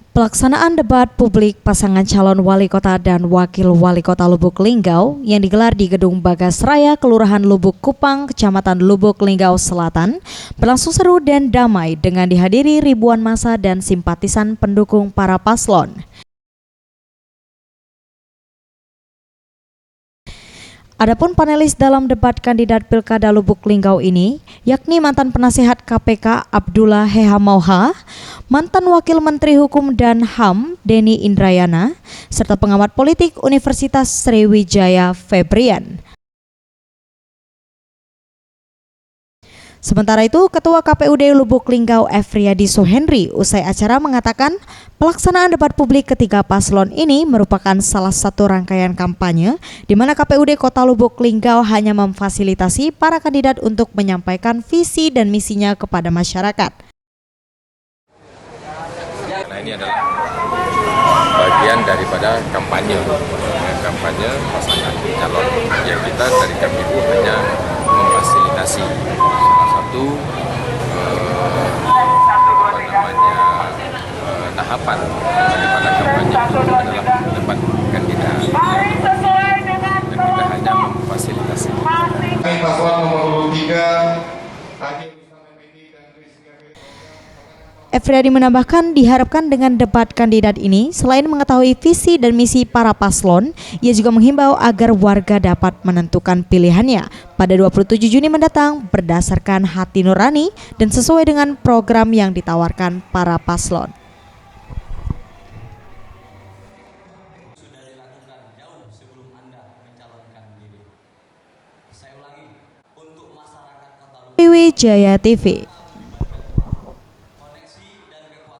Pelaksanaan debat publik pasangan calon wali kota dan wakil wali kota Lubuk Linggau yang digelar di Gedung Bagas Raya, Kelurahan Lubuk Kupang, Kecamatan Lubuk Linggau Selatan, berlangsung seru dan damai dengan dihadiri ribuan massa dan simpatisan pendukung para paslon. Adapun panelis dalam debat kandidat Pilkada Lubuk Linggau ini, yakni mantan penasihat KPK Abdullah Heha Mauha, mantan Wakil Menteri Hukum dan HAM Denny Indrayana, serta pengamat politik Universitas Sriwijaya Febrian. Sementara itu, Ketua KPUD Lubuk Linggau Efriadi Sohenry usai acara mengatakan pelaksanaan debat publik ketiga paslon ini merupakan salah satu rangkaian kampanye di mana KPUD Kota Lubuk Linggau hanya memfasilitasi para kandidat untuk menyampaikan visi dan misinya kepada masyarakat. Nah, ini adalah bagian daripada kampanye pasangan calon yang kita dari KPU hanya memfasilitasi. Tahapan daripada kampanye itu adalah debat kandidat dan kita hanya memfasilitasi. Paslon nomor 3 Efriadi menambahkan diharapkan dengan debat kandidat ini selain mengetahui visi dan misi para paslon, ia juga menghimbau agar warga dapat menentukan pilihannya pada 27 Juni mendatang berdasarkan hati nurani dan sesuai dengan program yang ditawarkan para paslon. Sudah dilakukan jauh sebelum Anda mencalonkan diri. Saya ulangi, untuk masyarakat Kota Lubuk. Sriwijaya TV.